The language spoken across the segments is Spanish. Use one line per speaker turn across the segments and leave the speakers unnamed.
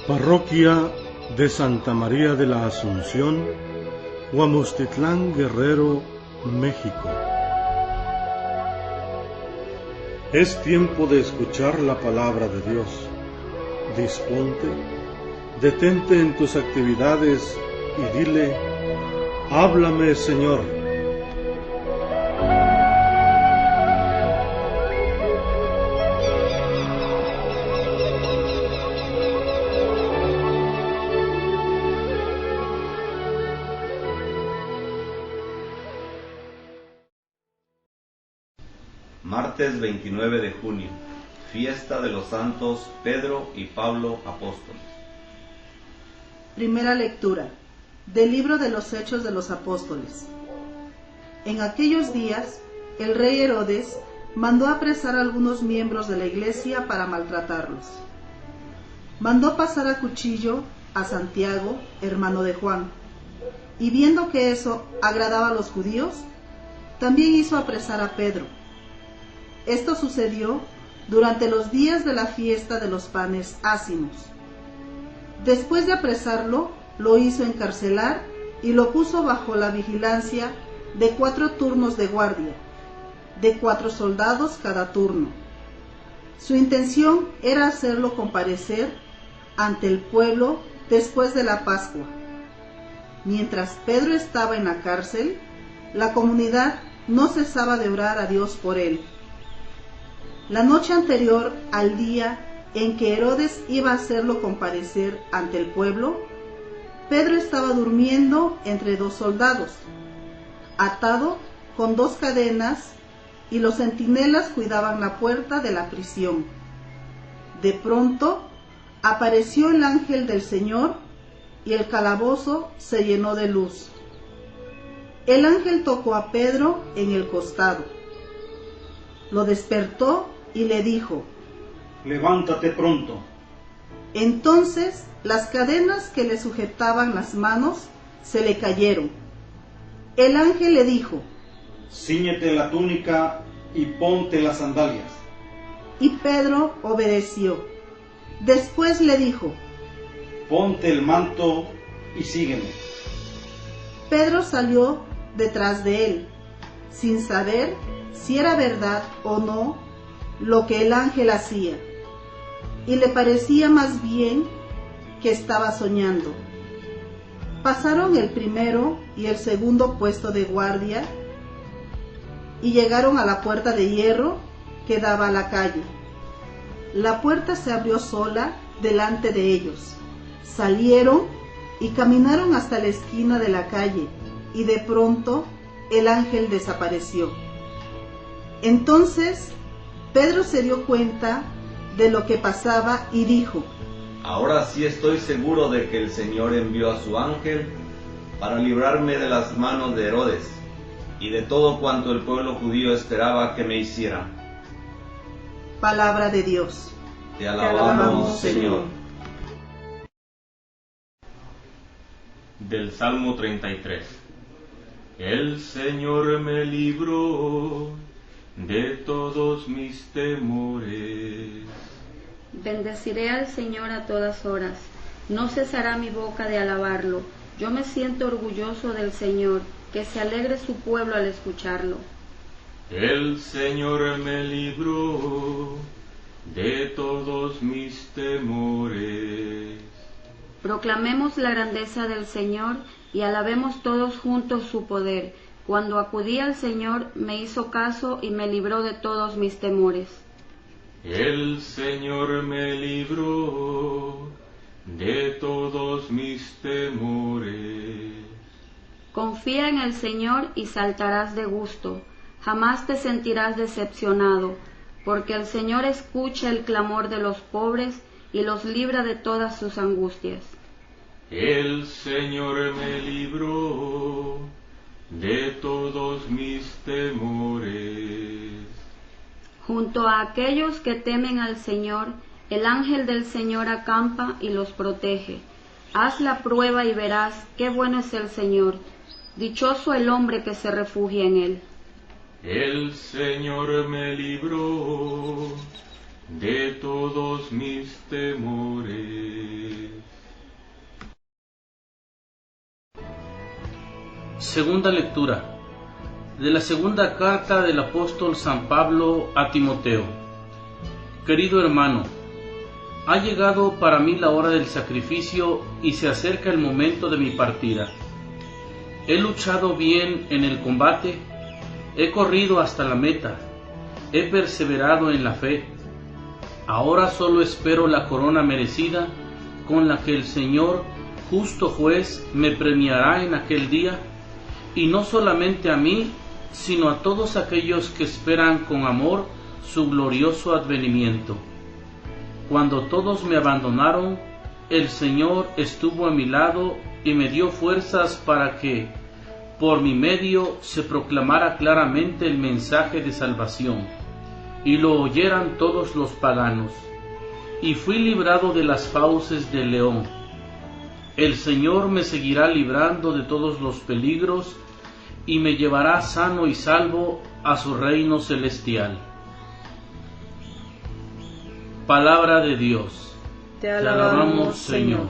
Parroquia de Santa María de la Asunción, Huamustitlán, Guerrero, México. Es tiempo de escuchar la palabra de Dios. Disponte, detente en tus actividades y dile: háblame, Señor.
Martes 29 de junio, fiesta de los santos Pedro y Pablo apóstoles.
Primera lectura del libro de los Hechos de los Apóstoles. En aquellos días, el rey Herodes mandó apresar a algunos miembros de la iglesia para maltratarlos. Mandó pasar a cuchillo a Santiago, hermano de Juan, y viendo que eso agradaba a los judíos, también hizo apresar a Pedro. Esto sucedió durante los días de la fiesta de los panes ácimos. Después de apresarlo, lo hizo encarcelar y lo puso bajo la vigilancia de 4 turnos de guardia, de 4 soldados cada turno. Su intención era hacerlo comparecer ante el pueblo después de la Pascua. Mientras Pedro estaba en la cárcel, la comunidad no cesaba de orar a Dios por él. La noche anterior al día en que Herodes iba a hacerlo comparecer ante el pueblo, Pedro estaba durmiendo entre 2 soldados, atado con 2 cadenas, y los centinelas cuidaban la puerta de la prisión. De pronto apareció el ángel del Señor y el calabozo se llenó de luz. El ángel tocó a Pedro en el costado, lo despertó y le dijo:
levántate pronto.
Entonces las cadenas que le sujetaban las manos se le cayeron. El ángel le dijo:
cíñete la túnica y ponte las sandalias.
Y Pedro obedeció. Después le dijo:
ponte el manto y sígueme.
Pedro salió detrás de él, sin saber si era verdad o no lo que el ángel hacía, y le parecía más bien que estaba soñando. Pasaron el primero y el segundo puesto de guardia y llegaron a la puerta de hierro que daba a la calle. La puerta se abrió sola delante de ellos. Salieron y caminaron hasta la esquina de la calle, y de pronto el ángel desapareció. Entonces Pedro se dio cuenta de lo que pasaba y dijo:
Ahora sí estoy seguro de que el Señor envió a su ángel para librarme de las manos de Herodes y de todo cuanto el pueblo judío esperaba que me hiciera.
Palabra de Dios.
Te alabamos, Señor.
Del Salmo 33. El Señor me libró de todos mis temores.
Bendeciré al Señor a todas horas, no cesará mi boca de alabarlo. Yo me siento orgulloso del Señor, que se alegre su pueblo al escucharlo.
El Señor me libró de todos mis temores.
Proclamemos la grandeza del Señor y alabemos todos juntos su poder. Cuando acudí al Señor, me hizo caso y me libró de todos mis temores.
El Señor me libró de todos mis temores.
Confía en el Señor y saltarás de gusto. Jamás te sentirás decepcionado, porque el Señor escucha el clamor de los pobres y los libra de todas sus angustias.
El Señor me libró de todos mis temores.
Junto a aquellos que temen al Señor, el ángel del Señor acampa y los protege. Haz la prueba y verás qué bueno es el Señor. Dichoso el hombre que se refugia en él.
El Señor me libró de todos mis temores.
Segunda lectura de la segunda carta del apóstol San Pablo a Timoteo. Querido hermano, ha llegado para mí la hora del sacrificio y se acerca el momento de mi partida. He luchado bien en el combate, he corrido hasta la meta, he perseverado en la fe. Ahora solo espero la corona merecida, con la que el Señor, justo juez, me premiará en aquel día, y no solamente a mí, sino a todos aquellos que esperan con amor su glorioso advenimiento. Cuando todos me abandonaron, el Señor estuvo a mi lado y me dio fuerzas para que, por mi medio, se proclamara claramente el mensaje de salvación, y lo oyeran todos los paganos. Y fui librado de las fauces del león. El Señor me seguirá librando de todos los peligros, y me llevará sano y salvo a su reino celestial. Palabra de Dios.
Te alabamos, Señor.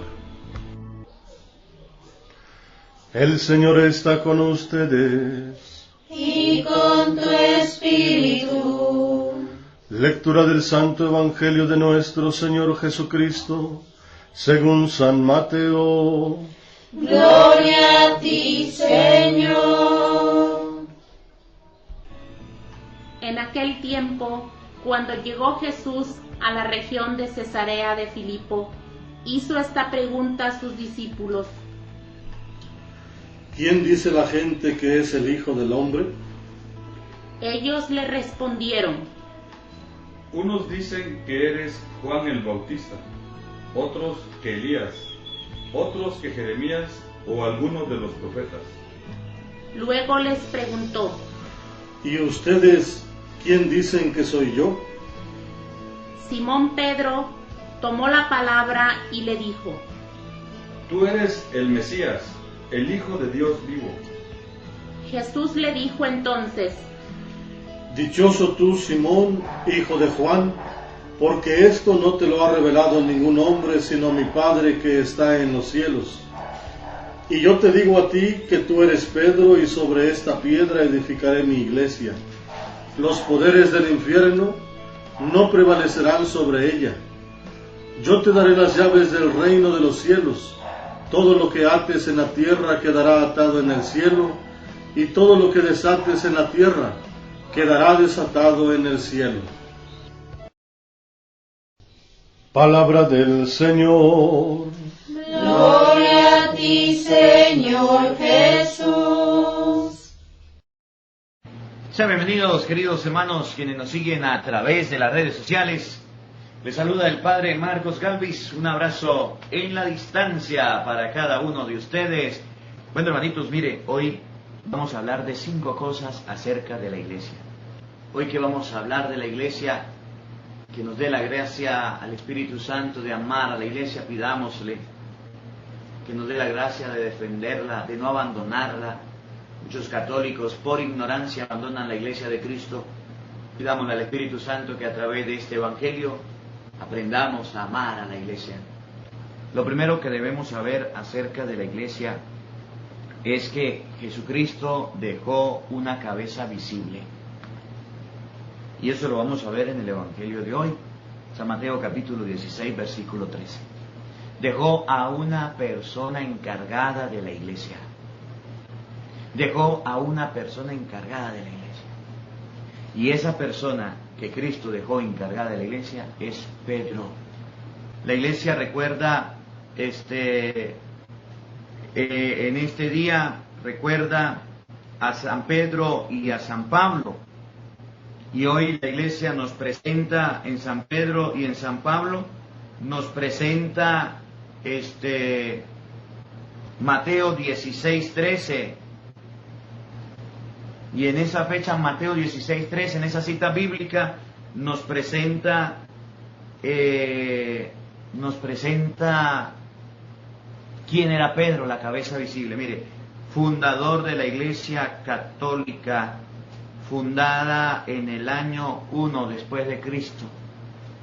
El Señor está con ustedes.
Y con tu espíritu.
Lectura del Santo Evangelio de nuestro Señor Jesucristo, según San Mateo.
Gloria a ti, Señor.
En aquel tiempo, cuando llegó Jesús a la región de Cesarea de Filipo, hizo esta pregunta a sus discípulos:
¿Quién dice la gente que es el Hijo del Hombre?
Ellos le respondieron:
Unos dicen que eres Juan el Bautista, otros que Elías, otros que Jeremías o algunos de los profetas.
Luego les preguntó:
¿Y ustedes quién dicen que soy yo?
Simón Pedro tomó la palabra y le dijo:
Tú eres el Mesías, el Hijo de Dios vivo.
Jesús le dijo entonces:
Dichoso tú, Simón, hijo de Juan, porque esto no te lo ha revelado ningún hombre, sino mi Padre que está en los cielos. Y yo te digo a ti que tú eres Pedro, y sobre esta piedra edificaré mi iglesia. Los poderes del infierno no prevalecerán sobre ella. Yo te daré las llaves del reino de los cielos. Todo lo que ates en la tierra quedará atado en el cielo, y todo lo que desates en la tierra quedará desatado en el cielo. Palabra del Señor.
Gloria a ti, Señor Jesús.
Sean bienvenidos, queridos hermanos, quienes nos siguen a través de las redes sociales. Les saluda el Padre Marcos Galvis. Un abrazo en la distancia para cada uno de ustedes. Bueno, hermanitos, mire, hoy vamos a hablar de 5 cosas acerca de la iglesia. Hoy que vamos a hablar de la iglesia, que nos dé la gracia al Espíritu Santo de amar a la iglesia, pidámosle que nos dé la gracia de defenderla, de no abandonarla. Muchos católicos por ignorancia abandonan la iglesia de Cristo. Pidámosle al Espíritu Santo que a través de este Evangelio aprendamos a amar a la iglesia. Lo primero que debemos saber acerca de la iglesia es que Jesucristo dejó una cabeza visible. Y eso lo vamos a ver en el Evangelio de hoy, San Mateo capítulo 16, versículo 13. Dejó a una persona encargada de la iglesia. Dejó a una persona encargada de la iglesia. Y esa persona que Cristo dejó encargada de la iglesia es Pedro. La iglesia recuerda, en este día, recuerda a San Pedro y a San Pablo. Y hoy la iglesia nos presenta en San Pedro y en San Pablo, nos presenta Mateo 16, 13. Y en esa fecha, Mateo 16, 13, en esa cita bíblica, nos presenta quién era Pedro, la cabeza visible. Mire, fundador de la Iglesia Católica, fundada en el año 1 después de Cristo.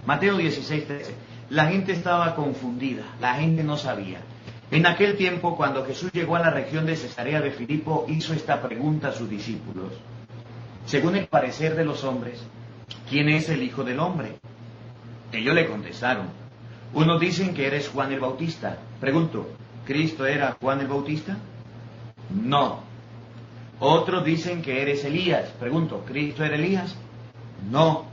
Mateo 16, 13. La gente estaba confundida, la gente no sabía. En aquel tiempo, cuando Jesús llegó a la región de Cesarea de Filipo, hizo esta pregunta a sus discípulos: según el parecer de los hombres, ¿quién es el Hijo del Hombre? Ellos le contestaron: unos dicen que eres Juan el Bautista. Pregunto, ¿Cristo era Juan el Bautista? No. Otros dicen que eres Elías. Pregunto, ¿Cristo era Elías? No.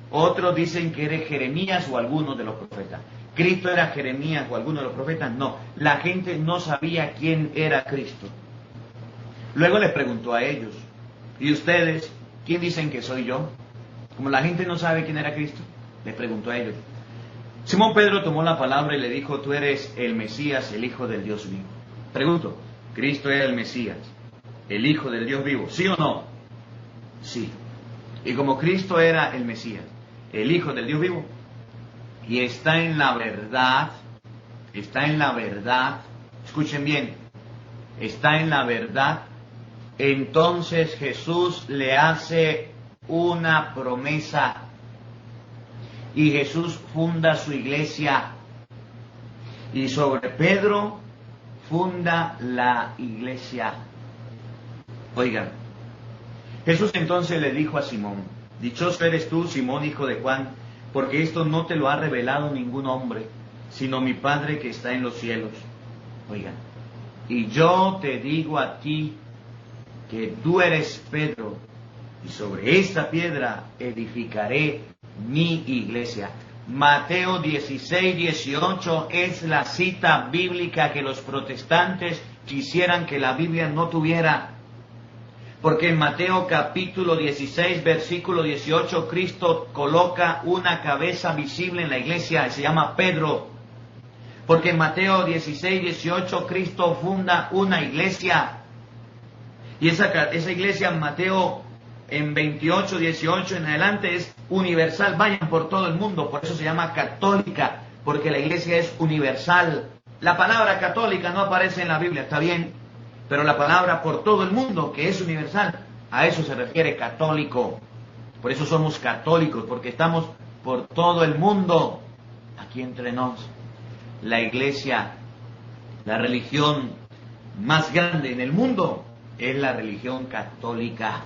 Otros dicen que eres Jeremías o alguno de los profetas. ¿Cristo era Jeremías o alguno de los profetas? No. La gente no sabía quién era Cristo. Luego les preguntó a ellos: ¿y ustedes quién dicen que soy yo? Como la gente no sabe quién era Cristo, les preguntó a ellos. Simón Pedro tomó la palabra y le dijo: tú eres el Mesías, el Hijo del Dios vivo. Pregunto, ¿Cristo era el Mesías, el Hijo del Dios vivo? ¿Sí o no? Sí. Y como Cristo era el Mesías, el Hijo del Dios vivo, y está en la verdad, escuchen bien, está en la verdad, entonces Jesús le hace una promesa y Jesús funda su iglesia, y sobre Pedro funda la iglesia. Oigan, Jesús entonces le dijo a Simón: dichoso eres tú, Simón, hijo de Juan, porque esto no te lo ha revelado ningún hombre, sino mi Padre que está en los cielos. Oigan, y yo te digo a ti que tú eres Pedro, y sobre esta piedra edificaré mi iglesia. Mateo 16, 18 es la cita bíblica que los protestantes quisieran que la Biblia no tuviera. Porque en Mateo capítulo 16, versículo 18, Cristo coloca una cabeza visible en la iglesia y se llama Pedro. Porque en Mateo 16, 18, Cristo funda una iglesia. Y esa iglesia en Mateo en 28, 18 en adelante es universal. Vayan por todo el mundo, por eso se llama católica, porque la iglesia es universal. La palabra católica no aparece en la Biblia, está bien, pero la palabra por todo el mundo, que es universal, a eso se refiere católico. Por eso somos católicos, porque estamos por todo el mundo. Aquí entre nos, la iglesia, la religión más grande en el mundo es la religión católica.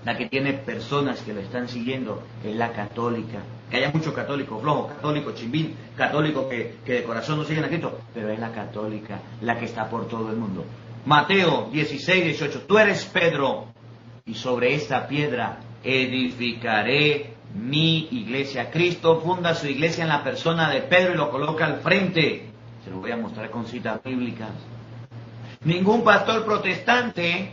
La que tiene personas que lo están siguiendo es la católica. Que haya mucho católico flojo, católico chimbín, católico que de corazón no siguen a Cristo, pero es la católica, la que está por todo el mundo. Mateo 16, 18, tú eres Pedro, y sobre esta piedra edificaré mi iglesia. Cristo funda su iglesia en la persona de Pedro y lo coloca al frente. Se lo voy a mostrar con citas bíblicas. Ningún pastor protestante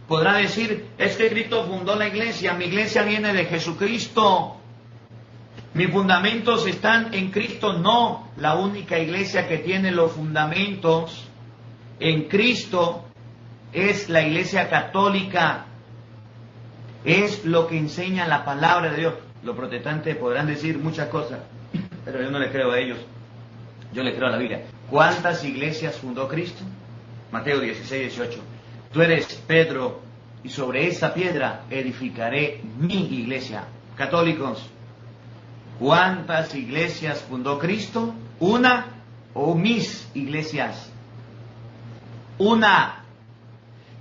podrá decir: es que Cristo fundó la iglesia, mi iglesia viene de Jesucristo, mis fundamentos están en Cristo. No, la única iglesia que tiene los fundamentos en Cristo es la iglesia católica. Es lo que enseña la palabra de Dios. Los protestantes podrán decir muchas cosas, pero yo no le creo a ellos, yo le creo a la Biblia. ¿Cuántas iglesias fundó Cristo? Mateo 16, 18. Tú eres Pedro, y sobre esta piedra edificaré mi iglesia. Católicos, ¿cuántas iglesias fundó Cristo? ¿Una o mis iglesias? Una.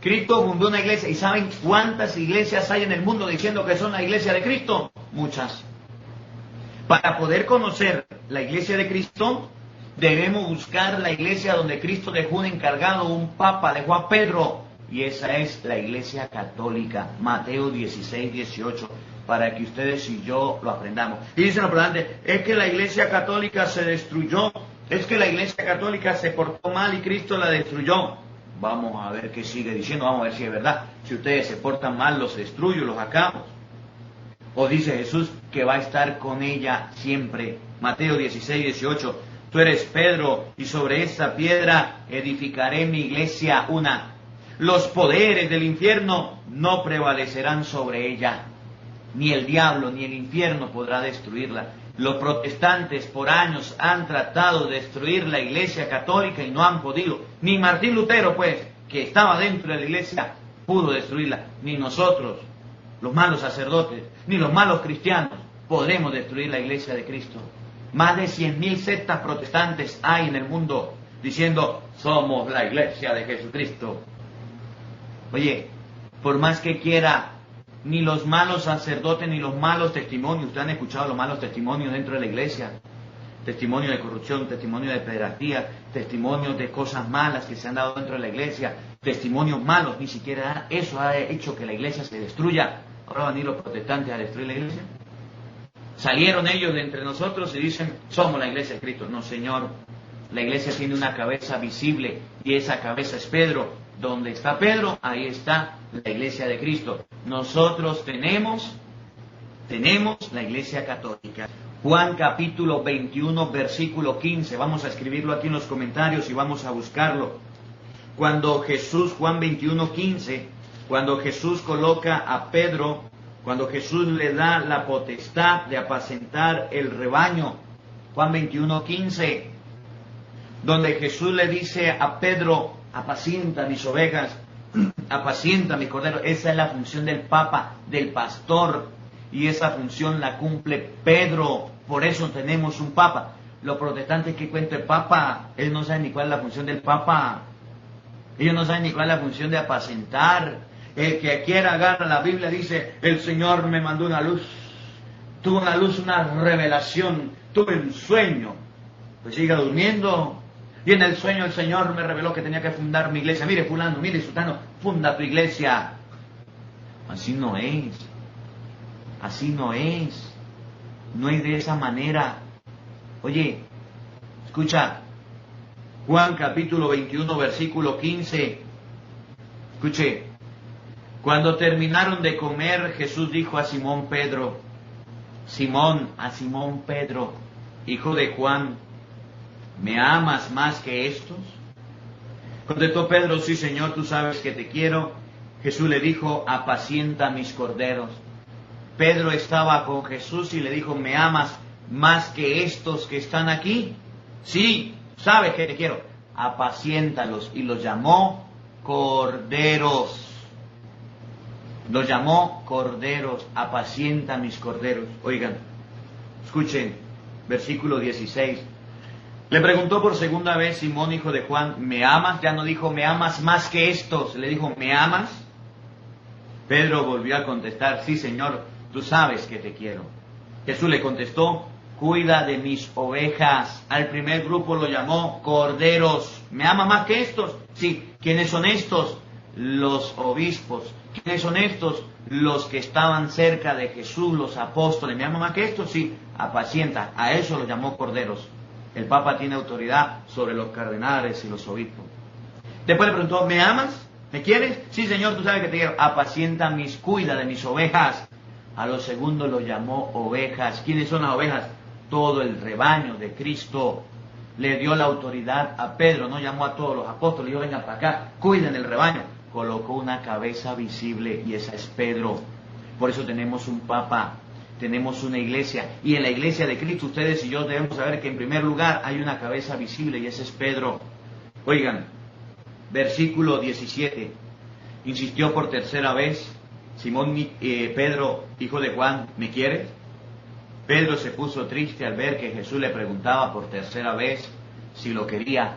Cristo fundó una iglesia. ¿Y saben cuántas iglesias hay en el mundo diciendo que son la iglesia de Cristo? Muchas. Para poder conocer la iglesia de Cristo, debemos buscar la iglesia donde Cristo dejó un encargado, un papa, dejó a Pedro. Y esa es la iglesia católica. Mateo 16, 18. Para que ustedes y yo lo aprendamos. Y dicen los protestantes: es que la iglesia católica se destruyó. Es que la iglesia católica se portó mal y Cristo la destruyó. Vamos a ver qué sigue diciendo, vamos a ver si es verdad. Si ustedes se portan mal, los destruyo, los acabo. O dice Jesús que va a estar con ella siempre. Mateo 16, 18. Tú eres Pedro, y sobre esta piedra edificaré mi iglesia. Una. Los poderes del infierno no prevalecerán sobre ella. Ni el diablo ni el infierno podrá destruirla. Los protestantes por años han tratado de destruir la iglesia católica y no han podido. Ni Martín Lutero, pues, que estaba dentro de la iglesia, pudo destruirla. Ni nosotros, los malos sacerdotes, ni los malos cristianos, podremos destruir la iglesia de Cristo. Más de 100.000 sectas protestantes hay en el mundo. diciendo, somos la iglesia de Jesucristo. Oye, por más que quiera, ni los malos sacerdotes, ni los malos testimonios, ustedes han escuchado los malos testimonios dentro de la iglesia, testimonio de corrupción, testimonio de pederastía, testimonios de cosas malas que se han dado dentro de la iglesia, testimonios malos, ni siquiera eso ha hecho que la iglesia se destruya. Ahora van a ir los protestantes a destruir la iglesia. Salieron ellos de entre nosotros y dicen, somos la iglesia de Cristo. No, Señor, la iglesia tiene una cabeza visible y esa cabeza es Pedro. Donde está Pedro, ahí está la iglesia de Cristo. Nosotros tenemos la iglesia católica. Juan capítulo 21, versículo 15. Vamos a escribirlo aquí en los comentarios y vamos a buscarlo. Cuando Jesús, Juan 21, 15, cuando Jesús coloca a Pedro, cuando Jesús le da la potestad de apacentar el rebaño. Juan 21, 15, donde Jesús le dice a Pedro, apacienta mis ovejas, apacienta mis corderos. Esa es la función del Papa, del pastor, y esa función la cumple Pedro. Por eso tenemos un Papa. Los protestantes que cuentan el Papa, ellos no saben ni cuál es la función del Papa. Ellos no saben ni cuál es la función de apacentar. El que quiera agarra la Biblia dice, el Señor me mandó una luz. Tuve una luz, una revelación, tuve un sueño. Pues siga durmiendo. Y en el sueño el Señor me reveló que tenía que fundar mi iglesia. Mire fulano, mire sultano, funda tu iglesia. Así no es. Así no es. No es de esa manera. Oye, escucha. Juan capítulo 21, versículo 15. Escuche. Cuando terminaron de comer, Jesús dijo a Simón Pedro, a Simón Pedro, hijo de Juan, ¿me amas más que estos? Contestó Pedro, sí Señor, tú sabes que te quiero. Jesús le dijo, apacienta mis corderos. Pedro estaba con Jesús y le dijo, ¿me amas más que estos que están aquí? Sí, sabes que te quiero. Apaciéntalos. Y los llamó corderos. Los llamó corderos. Apacienta mis corderos. Oigan, escuchen, versículo 16. Le preguntó por segunda vez Simón, hijo de Juan, ¿me amas? Ya no dijo, ¿me amas más que estos? Le dijo, ¿me amas? Pedro volvió a contestar, sí Señor, tú sabes que te quiero. Jesús le contestó, cuida de mis ovejas. Al primer grupo lo llamó corderos. ¿Me ama más que estos? Sí. ¿Quiénes son estos? Los obispos. ¿Quiénes son estos? Los que estaban cerca de Jesús, los apóstoles. ¿Me ama más que estos? Sí. Apacienta. A eso lo llamó corderos. El Papa tiene autoridad sobre los cardenales y los obispos. Después le preguntó, ¿me amas? ¿Me quieres? Sí, Señor, tú sabes que te quiero. Apacienta cuida de mis ovejas. A los segundos lo llamó ovejas. ¿Quiénes son las ovejas? Todo el rebaño de Cristo. Le dio la autoridad a Pedro, no llamó a todos los apóstoles, dijo, vengan para acá, cuiden el rebaño. Colocó una cabeza visible y esa es Pedro. Por eso tenemos un Papa, tenemos una iglesia. Y en la iglesia de Cristo ustedes y yo debemos saber que en primer lugar hay una cabeza visible y ese es Pedro. Oigan, versículo 17. Insistió por tercera vez, Simón Pedro, hijo de Juan, ¿me quieres? Pedro se puso triste al ver que Jesús le preguntaba por tercera vez si lo quería.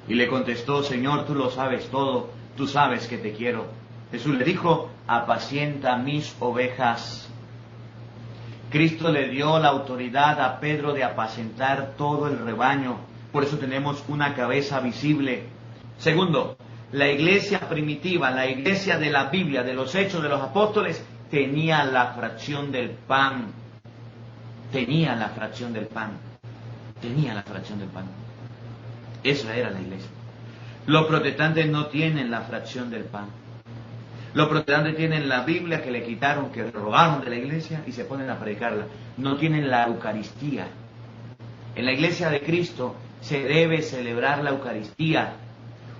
Y le contestó, Señor, tú lo sabes todo, tú sabes que te quiero. Jesús le dijo, apacienta mis ovejas. Cristo le dio la autoridad a Pedro de apacentar todo el rebaño. Por eso tenemos una cabeza visible. Segundo, la iglesia primitiva, la iglesia de la Biblia, de los Hechos de los Apóstoles, tenía la fracción del pan. Tenía la fracción del pan. Tenía la fracción del pan. Esa era la iglesia. Los protestantes no tienen la fracción del pan. Los protestantes tienen la Biblia que le quitaron, que robaron de la iglesia y se ponen a predicarla. No tienen la Eucaristía. En la iglesia de Cristo se debe celebrar la Eucaristía.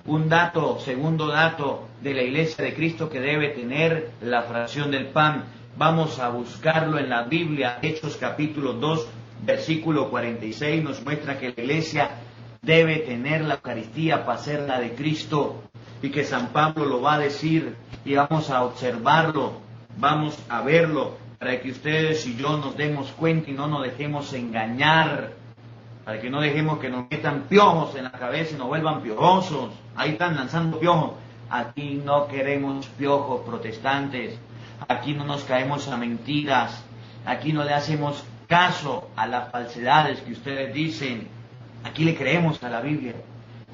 Un dato, segundo dato de la iglesia de Cristo que debe tener la fracción del pan. Vamos a buscarlo en la Biblia. Hechos capítulo 2, versículo 46 nos muestra que la iglesia debe tener la Eucaristía para ser la de Cristo. Y que San Pablo lo va a decir y vamos a observarlo, vamos a verlo para que ustedes y yo nos demos cuenta y no nos dejemos engañar. para que no dejemos que nos metan piojos en la cabeza y nos vuelvan piojosos. Ahí están lanzando piojos. Aquí no queremos piojos protestantes. Aquí no nos caemos a mentiras. Aquí no le hacemos caso a las falsedades que ustedes dicen. Aquí le creemos a la Biblia.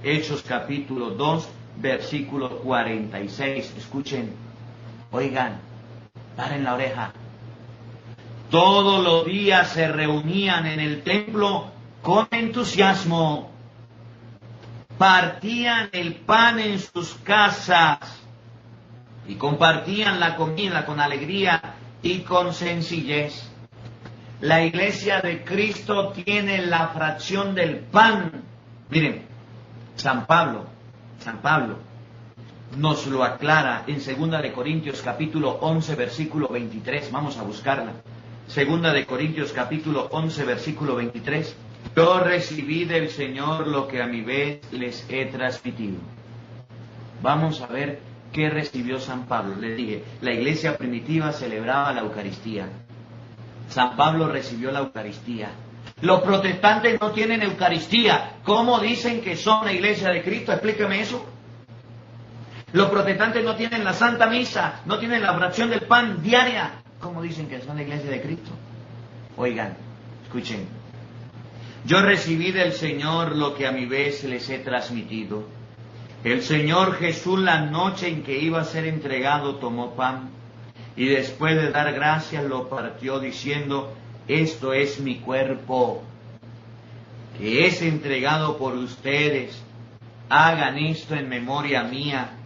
Hechos capítulo 2, versículo 46. Escuchen, oigan, paren la oreja. Todos los días se reunían en el templo con entusiasmo. Partían el pan en sus casas y compartían la comida con alegría y con sencillez. La iglesia de Cristo tiene la fracción del pan. Miren, San Pablo nos lo aclara en 2 de Corintios capítulo 11 versículo 23. Vamos a buscarla. 2 de Corintios capítulo 11 versículo 23. Yo recibí del Señor lo que a mi vez les he transmitido. Vamos a ver qué recibió San Pablo. Les dije, la iglesia primitiva celebraba la Eucaristía. San Pablo recibió la Eucaristía. Los protestantes no tienen Eucaristía. ¿Cómo dicen que son la iglesia de Cristo? Explíqueme eso. Los protestantes no tienen la Santa Misa, no tienen la oración del pan diaria. ¿Cómo dicen que son la iglesia de Cristo? Oigan, escuchen. Yo recibí del Señor lo que a mi vez les he transmitido. El Señor Jesús, la noche en que iba a ser entregado, tomó pan y después de dar gracias lo partió diciendo: esto es mi cuerpo, que es entregado por ustedes. Hagan esto en memoria mía.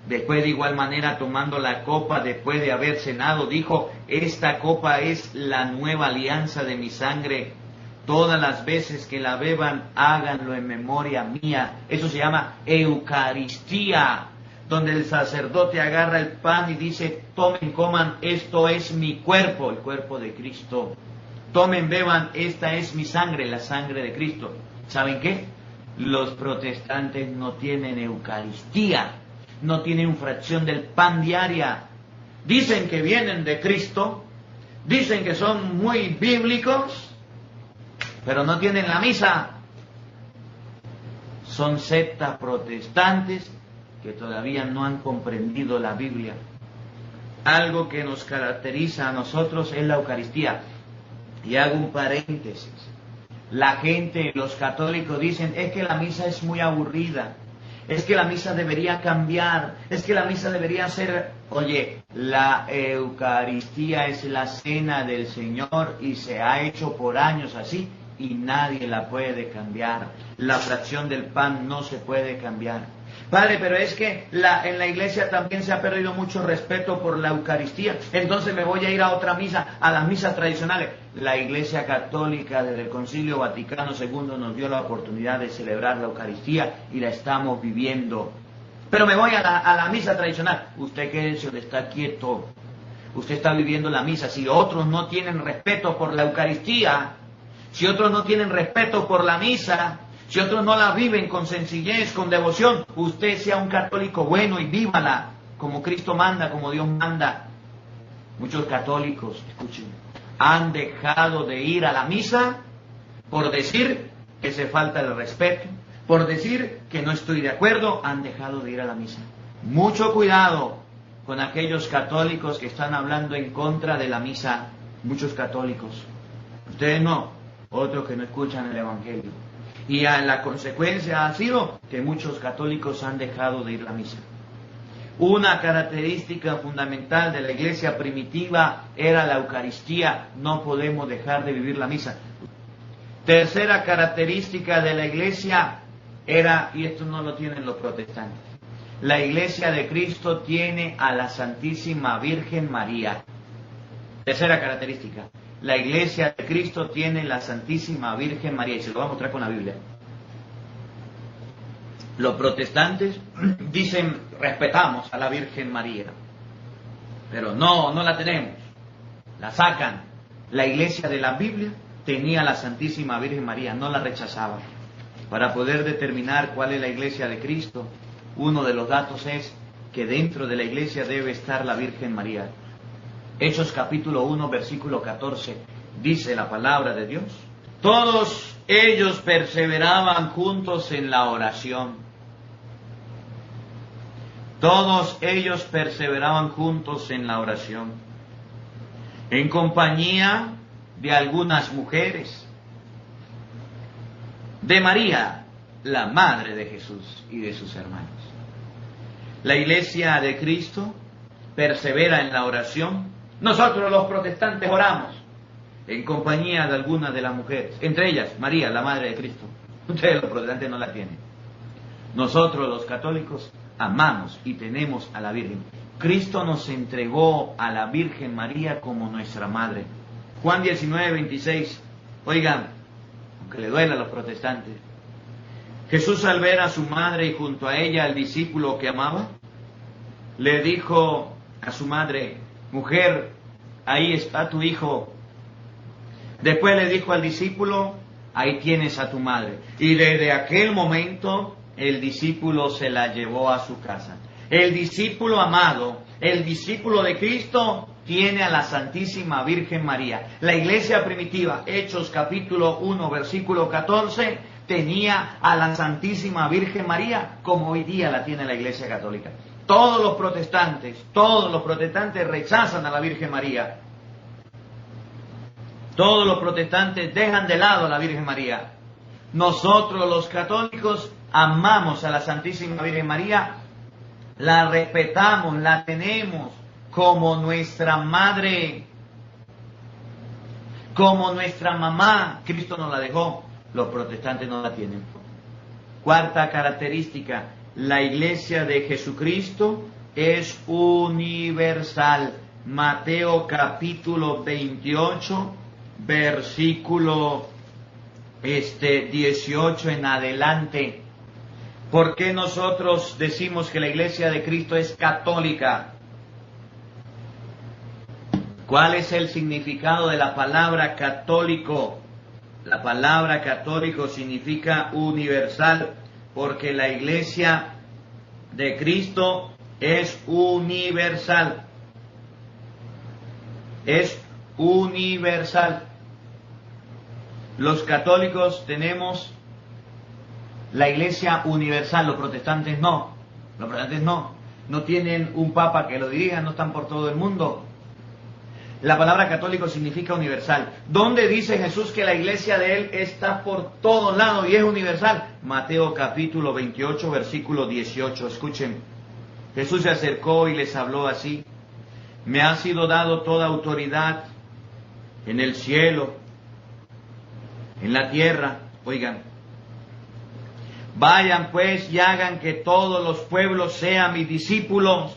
Después, de igual manera, tomando la copa, después de haber cenado, dijo: esta copa es la nueva alianza de mi sangre. Todas las veces que la beban, háganlo en memoria mía. Eso se llama Eucaristía, donde el sacerdote agarra el pan y dice: tomen, coman, esto es mi cuerpo, el cuerpo de Cristo. Tomen, beban, esta es mi sangre, la sangre de Cristo. ¿Saben qué? Los protestantes no tienen Eucaristía, no tienen fracción del pan diaria. Dicen que vienen de Cristo, dicen que son muy bíblicos, pero no tienen la misa. Son sectas protestantes que todavía no han comprendido la Biblia. Algo que nos caracteriza a nosotros es la Eucaristía. Y hago un paréntesis. La gente, los católicos dicen: es que la misa es muy aburrida, es que la misa debería cambiar, es que la misa debería ser... Oye, la Eucaristía es la cena del Señor y se ha hecho por años así y nadie la puede cambiar. La fracción del pan no se puede cambiar. Padre, pero es que en la iglesia también se ha perdido mucho respeto por la Eucaristía. Entonces me voy a ir a otra misa, a las misas tradicionales. La Iglesia Católica desde el Concilio Vaticano II nos dio la oportunidad de celebrar la Eucaristía y la estamos viviendo. Pero me voy a la misa tradicional. Usted quédese, está quieto. Usted está viviendo la misa. Si otros no tienen respeto por la Eucaristía, si otros no tienen respeto por la misa, si otros no la viven con sencillez, con devoción, usted sea un católico bueno y vívala como Cristo manda, como Dios manda. Muchos católicos, escuchen, han dejado de ir a la misa por decir que se falta el respeto, por decir que no estoy de acuerdo, han dejado de ir a la misa. Mucho cuidado con aquellos católicos que están hablando en contra de la misa. Muchos católicos. Ustedes no, otros que no escuchan el Evangelio. Y la consecuencia ha sido que muchos católicos han dejado de ir a la misa. Una característica fundamental de la iglesia primitiva era la Eucaristía. No podemos dejar de vivir la misa. Tercera característica de la iglesia era, y esto no lo tienen los protestantes, la iglesia de Cristo tiene a la Santísima Virgen María. Tercera característica. La iglesia de Cristo tiene la Santísima Virgen María, y se lo voy a mostrar con la Biblia. Los protestantes dicen: respetamos a la Virgen María, pero no la tenemos, la sacan. La iglesia de la Biblia tenía la Santísima Virgen María, no la rechazaba. Para poder determinar cuál es la iglesia de Cristo, uno de los datos es que dentro de la iglesia debe estar la Virgen María. Hechos capítulo 1, versículo 14, dice la palabra de Dios: todos ellos perseveraban juntos en la oración. Todos ellos perseveraban juntos en la oración, en compañía de algunas mujeres, de María, la madre de Jesús, y de sus hermanos. La Iglesia de Cristo persevera en la oración. Nosotros los protestantes oramos en compañía de algunas de las mujeres, entre ellas María, la madre de Cristo. Ustedes los protestantes no la tienen. Nosotros los católicos amamos y tenemos a la Virgen. Cristo nos entregó a la Virgen María como nuestra madre. Juan 19, 26. Oigan, aunque le duela a los protestantes, Jesús, al ver a su madre y junto a ella al discípulo que amaba, le dijo a su madre: mujer, ahí está tu hijo. Después le dijo al discípulo: ahí tienes a tu madre. Y desde aquel momento el discípulo se la llevó a su casa. El discípulo amado, el discípulo de Cristo, tiene a la Santísima Virgen María. La iglesia primitiva, Hechos capítulo 1, versículo 14, tenía a la Santísima Virgen María como hoy día la tiene la Iglesia Católica. Todos los protestantes rechazan a la Virgen María. Todos los protestantes dejan de lado a la Virgen María. Nosotros los católicos amamos a la Santísima Virgen María, la respetamos, la tenemos como nuestra madre, como nuestra mamá. Cristo nos la dejó, los protestantes no la tienen. Cuarta característica: la Iglesia de Jesucristo es universal. Mateo capítulo 28, versículo 18 en adelante. ¿Por qué nosotros decimos que la Iglesia de Cristo es católica? ¿Cuál es el significado de la palabra católico? La palabra católico significa universal, porque la Iglesia de Cristo es universal. Es universal. Los católicos tenemos la Iglesia universal, los protestantes no. Los protestantes no tienen un papa que lo dirija, no están por todo el mundo. La palabra católico significa universal. ¿Dónde dice Jesús que la iglesia de Él está por todos lados y es universal? Mateo capítulo 28, versículo 18. Escuchen. Jesús se acercó y les habló así: me ha sido dado toda autoridad en el cielo, en la tierra. Oigan, vayan pues y hagan que todos los pueblos sean mis discípulos.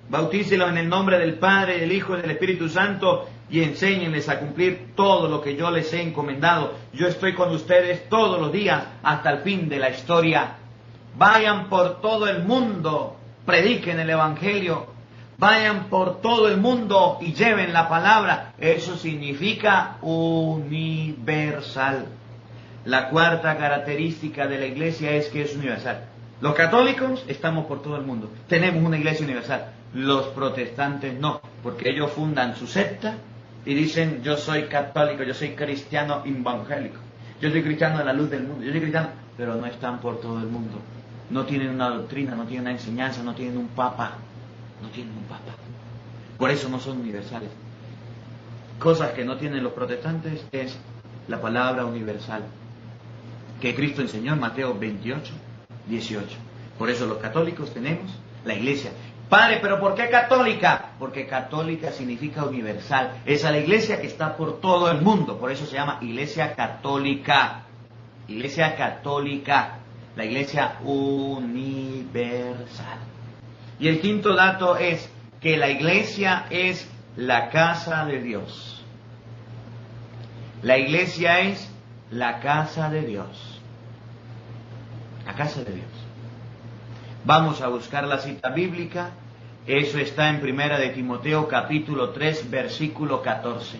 Bautícelos en el nombre del Padre, del Hijo y del Espíritu Santo, y enséñenles a cumplir todo lo que yo les he encomendado. Yo estoy con ustedes todos los días hasta el fin de la historia. Vayan por todo el mundo, prediquen el Evangelio. Vayan por todo el mundo y lleven la palabra. Eso significa universal. La cuarta característica de la iglesia es que es universal. Los católicos estamos por todo el mundo. Tenemos una iglesia universal. Los protestantes no, porque ellos fundan su secta y dicen: yo soy católico, yo soy cristiano evangélico, yo soy cristiano de la luz del mundo, yo soy cristiano, pero no están por todo el mundo. No tienen una doctrina, no tienen una enseñanza, no tienen un papa, no tienen un papa. Por eso no son universales. Cosas que no tienen los protestantes es la palabra universal que Cristo enseñó en Mateo 28, 18. Por eso los católicos tenemos la iglesia. Padre, ¿pero por qué católica? Porque católica significa universal. Es a la iglesia que está por todo el mundo. Por eso se llama iglesia católica. Iglesia católica. La iglesia universal. Y el quinto dato es que la iglesia es la casa de Dios. La iglesia es la casa de Dios. La casa de Dios. Vamos a buscar la cita bíblica. Eso está en Primera de Timoteo capítulo 3, versículo 14.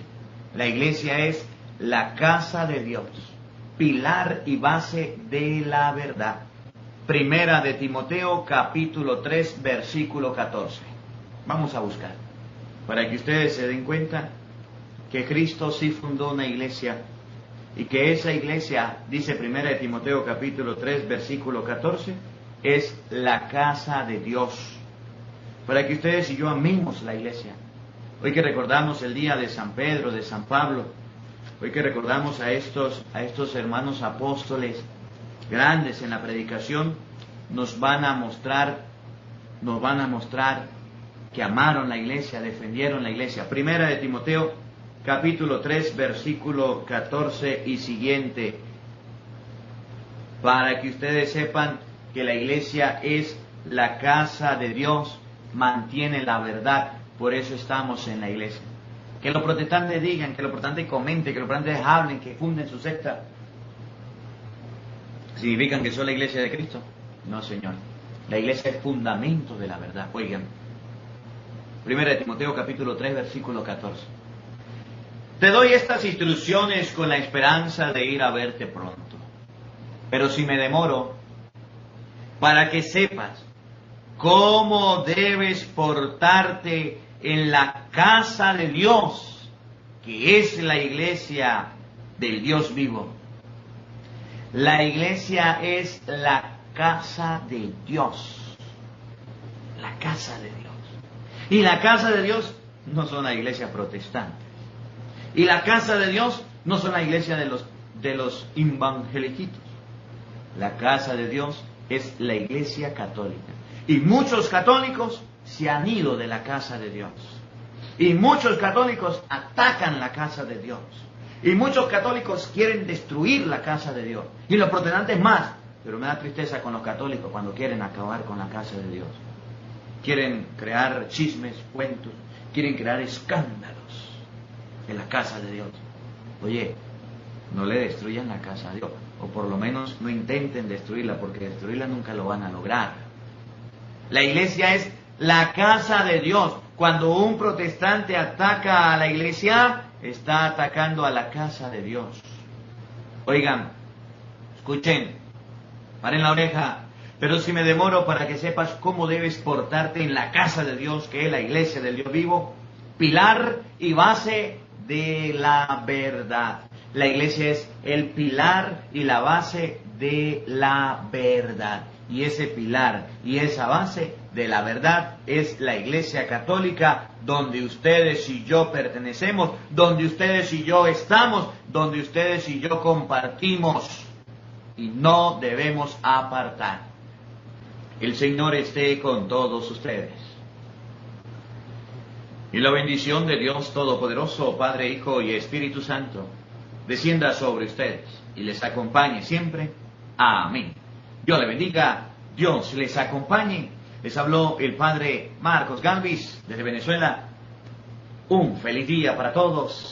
La iglesia es la casa de Dios, pilar y base de la verdad. Primera de Timoteo capítulo 3, versículo 14. Vamos a buscar, para que ustedes se den cuenta que Cristo sí fundó una iglesia y que esa iglesia, dice 1 de Timoteo capítulo 3, versículo 14, es la casa de Dios. Para que ustedes y yo amemos la iglesia. Hoy que recordamos el día de San Pedro, de San Pablo, hoy que recordamos a estos hermanos apóstoles grandes en la predicación, nos van a mostrar que amaron la iglesia, defendieron la iglesia. 1 de Timoteo capítulo 3, versículo 14 y siguiente, para que ustedes sepan que la iglesia es la casa de Dios, mantiene la verdad, por eso estamos en la iglesia. Que los protestantes digan, que los protestantes comenten, que los protestantes hablen, que funden su secta, ¿significan que son la iglesia de Cristo? No, Señor. La iglesia es fundamento de la verdad. Oigan, 1 de Timoteo capítulo 3, versículo 14. Te doy estas instrucciones con la esperanza de ir a verte pronto. Pero si me demoro, para que sepas cómo debes portarte en la casa de Dios, que es la iglesia del Dios vivo. La iglesia es la casa de Dios. La casa de Dios. Y la casa de Dios no son la iglesia protestante. Y la casa de Dios no son la iglesia de los evangeliquitos. La casa de Dios es la iglesia católica. Y muchos católicos se han ido de la casa de Dios. Y muchos católicos atacan la casa de Dios. Y muchos católicos quieren destruir la casa de Dios. Y los protestantes más. Pero me da tristeza con los católicos cuando quieren acabar con la casa de Dios. Quieren crear chismes, cuentos. Quieren crear escándalos en la casa de Dios. Oye, no le destruyan la casa a Dios. O por lo menos no intenten destruirla, porque destruirla nunca lo van a lograr. La iglesia es la casa de Dios. Cuando un protestante ataca a la iglesia, está atacando a la casa de Dios. Oigan, escuchen, paren la oreja. Pero si me demoro, para que sepas cómo debes portarte en la casa de Dios, que es la iglesia del Dios vivo, pilar y base de la verdad. La iglesia es el pilar y la base de la verdad. Y ese pilar y esa base de la verdad es la iglesia católica, donde ustedes y yo pertenecemos, donde ustedes y yo estamos, donde ustedes y yo compartimos. Y no debemos apartar. El Señor esté con todos ustedes. Y la bendición de Dios Todopoderoso, Padre, Hijo y Espíritu Santo, descienda sobre ustedes y les acompañe siempre. Amén. Dios les bendiga, Dios les acompañe. Les habló el Padre Marcos Galvis desde Venezuela. Un feliz día para todos.